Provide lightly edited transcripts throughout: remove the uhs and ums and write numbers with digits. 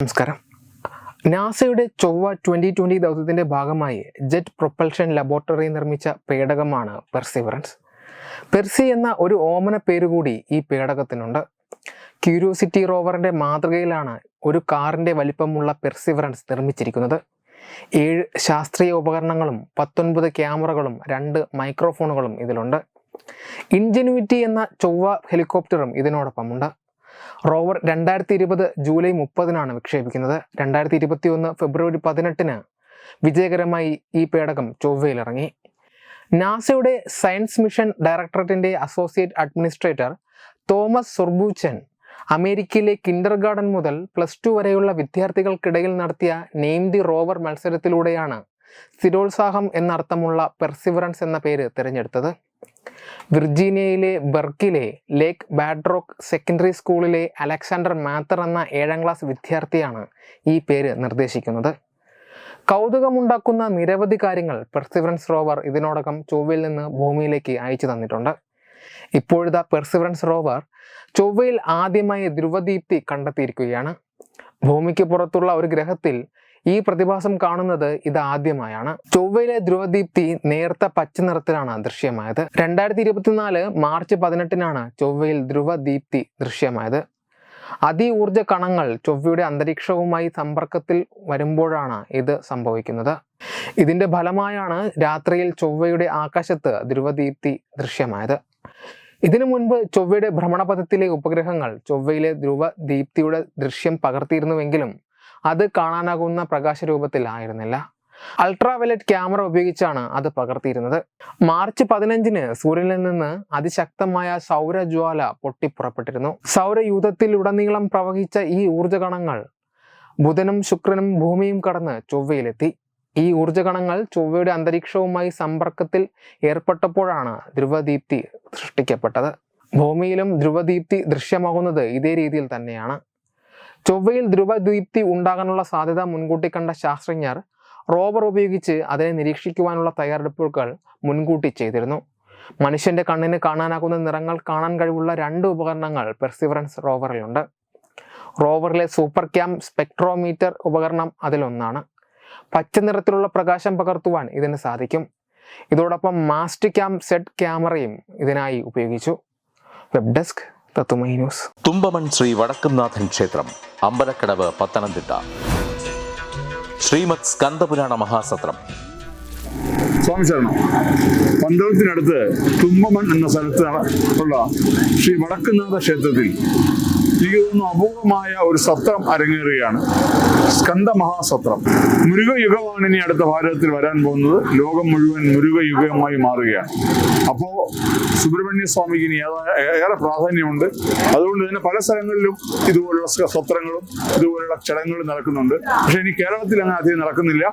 നമസ്കാരം. നാസയുടെ ചൊവ്വ 2020 ദൗത്യത്തിന്റെ ഭാഗമായി ജെറ്റ് പ്രൊപ്പൽഷൻ ലബോറട്ടറി നിർമ്മിച്ച പേടകമാണ് പെർസിവറൻസ്. പെർസി എന്ന ഒരു ഓമന പേരുകൂടി ഈ പേടകത്തിനുണ്ട്. ക്യൂരിയോസിറ്റി റോവറിന്റെ മാതൃകയിലാണ് ഒരു കാറിന്റെ വലിപ്പമുള്ള പെർസിവറൻസ് നിർമ്മിച്ചിരിക്കുന്നത്. 7 ശാസ്ത്രീയ ഉപകരണങ്ങളും 19 ക്യാമറകളും 2 മൈക്രോഫോണുകളും ഇതിലുണ്ട്. ഇൻജെന്യൂറ്റി എന്ന ചൊവ്വ ഹെലികോപ്റ്ററും ഇതിനോടൊപ്പമുണ്ട്. Rover 2020 July 30-നാണ് വിക്ഷേപിക്കുന്നത്. 2021 ഫെബ്രുവരി 18-ന് വിജയകരമായി ഈ പേടകം ചൊവ്വയിലിറങ്ങി. നാസയുടെ സയൻസ് മിഷൻ ഡയറക്ടറേറ്റിന്റെ അസോസിയേറ്റ് അഡ്മിനിസ്ട്രേറ്റർ തോമസ് സൊർബൂച്ചൻ അമേരിക്കയിലെ കിൻഡർഗാർട്ടൻ മുതൽ +2 വരെയുള്ള വിദ്യാർത്ഥികൾക്കിടയിൽ നടത്തിയ നെയിം ദി റോവർ മത്സരത്തിലൂടെയാണ് സ്ഥിരോത്സാഹം എന്നർത്ഥമുള്ള പെർസിവറൻസ് എന്ന പേര് തിരഞ്ഞെടുത്തത്. വിർജീനിയയിലെ ബെർക്കിലെ ലേക്ക് ബാഡ്രോക്ക് സെക്കൻഡറി സ്കൂളിലെ അലക്സാണ്ടർ മാത്തർ എന്ന 7ാം ക്ലാസ് വിദ്യാർത്ഥിയാണ് ഈ പേര് നിർദ്ദേശിക്കുന്നത്. കൗതുകമുണ്ടാക്കുന്ന നിരവധി കാര്യങ്ങൾ പെർസിവറൻസ് റോവർ ഇതിനോടകം ചൊവ്വയിൽ നിന്ന് ഭൂമിയിലേക്ക് അയച്ചു തന്നിട്ടുണ്ട്. ഇപ്പോഴത്തെ പെർസിവറൻസ് റോവർ ചൊവ്വയിൽ ആദ്യമായി ധ്രുവദീപ്തി കണ്ടെത്തിയിരിക്കുകയാണ്. ഭൂമിക്ക് പുറത്തുള്ള ഒരു ഗ്രഹത്തിൽ ഈ പ്രതിഭാസം കാണുന്നത് ഇതാദ്യമായാണ്. ചൊവ്വയിലെ ധ്രുവദീപ്തി നേർത്ത പച്ച നിറത്തിലാണ് ദൃശ്യമായത്. 2024 മാർച്ച് 18-നാണ് ചൊവ്വയിൽ ധ്രുവദീപ്തി ദൃശ്യമായത്. അതിഊർജ കണങ്ങൾ ചൊവ്വയുടെ അന്തരീക്ഷവുമായി സമ്പർക്കത്തിൽ വരുമ്പോഴാണ് ഇത് സംഭവിക്കുന്നത്. ഇതിന്റെ ഫലമായാണ് രാത്രിയിൽ ചൊവ്വയുടെ ആകാശത്ത് ധ്രുവദീപ്തി ദൃശ്യമായത്. ഇതിനു മുൻപ് ചൊവ്വയുടെ ഭ്രമണപഥത്തിലെ ഉപഗ്രഹങ്ങൾ ചൊവ്വയിലെ ധ്രുവദീപ്തിയുടെ ദൃശ്യം പകർത്തിയിരുന്നുവെങ്കിലും അത് കാണാനാകുന്ന പ്രകാശരൂപത്തിലായിരുന്നില്ല. അൾട്രാവയലറ്റ് ക്യാമറ ഉപയോഗിച്ചാണ് അത് പകർത്തിയിരുന്നത്. മാർച്ച് 15-ന് സൂര്യനിൽ നിന്ന് അതിശക്തമായ സൗരജ്വാല പൊട്ടിപ്പുറപ്പെട്ടിരുന്നു. സൗരയൂഥത്തിലുടനീളം പ്രവഹിച്ച ഈ ഊർജ്ജകണങ്ങൾ ബുധനും ശുക്രനും ഭൂമിയും കടന്ന് ചൊവ്വയിലെത്തി. ഈ ഊർജ്ജകണങ്ങൾ ചൊവ്വയുടെ അന്തരീക്ഷവുമായി സമ്പർക്കത്തിൽ ഏർപ്പെട്ടപ്പോഴാണ് ധ്രുവദീപ്തി സൃഷ്ടിക്കപ്പെട്ടത്. ഭൂമിയിലും ധ്രുവദീപ്തി ദൃശ്യമാകുന്നത് ഇതേ രീതിയിൽ തന്നെയാണ്. ചൊവ്വയിൽ ധ്രുവദീപ്തി ഉണ്ടാകാനുള്ള സാധ്യത മുൻകൂട്ടി കണ്ട ശാസ്ത്രജ്ഞർ റോവർ ഉപയോഗിച്ച് അതിനെ നിരീക്ഷിക്കുവാനുള്ള തയ്യാറെടുപ്പുകൾ മുൻകൂട്ടി ചെയ്തിരുന്നു. മനുഷ്യന്റെ കണ്ണിന് കാണാനാകുന്ന നിറങ്ങൾ കാണാൻ കഴിവുള്ള 2 ഉപകരണങ്ങൾ പെർസിവറൻസ് റോവറിലുണ്ട്. റോവറിലെ സൂപ്പർ ക്യാം സ്പെക്ട്രോമീറ്റർ ഉപകരണം അതിലൊന്നാണ്. പച്ച നിറത്തിലുള്ള പ്രകാശം പകർത്തുവാൻ ഇതിന് സാധിക്കും. ഇതോടൊപ്പം മാസ്റ്റ് ക്യാം സെറ്റ് ക്യാമറയും ഇതിനായി ഉപയോഗിച്ചു. വെബ് ഡെസ്ക് തത്തുമൈ ന്യൂസ്. തുമ്പമൺ ശ്രീ വടക്കുംനാഥൻ ക്ഷേത്രം, അമ്പലക്കടവ്, പത്തനംതിട്ട. ശ്രീമദ് സ്കന്ദപുരാണ മഹാസത്രം. സ്വാമി ശരണം. പന്തളത്തിനടുത്ത് തുമ്പമൺ എന്ന സ്ഥലത്ത് ഉള്ള ശ്രീ വടക്കുംനാഥ ക്ഷേത്രത്തിൽ എനിക്ക് തോന്നുന്നു അപൂർവമായ ഒരു സത്രം അരങ്ങേറുകയാണ്. സ്കന്ദ മഹാസത്രം. മുരുകയുഗമാണ് ഇനി അടുത്ത ഭാരതത്തിൽ വരാൻ പോകുന്നത്. ലോകം മുഴുവൻ മുരുകയുഗമായി മാറുകയാണ്. അപ്പോ സുബ്രഹ്മണ്യ സ്വാമിക്ക് ഇനി ഏറെ പ്രാധാന്യമുണ്ട്. അതുകൊണ്ട് തന്നെ പല സ്ഥലങ്ങളിലും ഇതുപോലുള്ള സത്രങ്ങളും ഇതുപോലുള്ള ചടങ്ങുകളും നടക്കുന്നുണ്ട്. പക്ഷെ ഇനി കേരളത്തിൽ അങ്ങനെ അധികം നടക്കുന്നില്ല.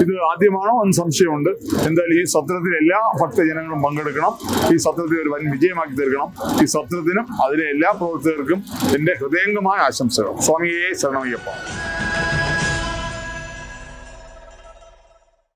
ഇത് ആദ്യമാണോ എന്ന് സംശയമുണ്ട്. എന്തായാലും ഈ സത്രത്തിൽ എല്ലാ ഭക്തജനങ്ങളും പങ്കെടുക്കണം. ഈ സത്രത്തിൽ ഒരു വൻ വിജയമാക്കി തീർക്കണം. ഈ സത്രത്തിനും അതിലെ എല്ലാ പ്രവർത്തകർക്കും എൻ്റെ ഹൃദയംഗമായ ആശംസകൾ. സ്വാമിയെ ശരണമയ്യപ്പ.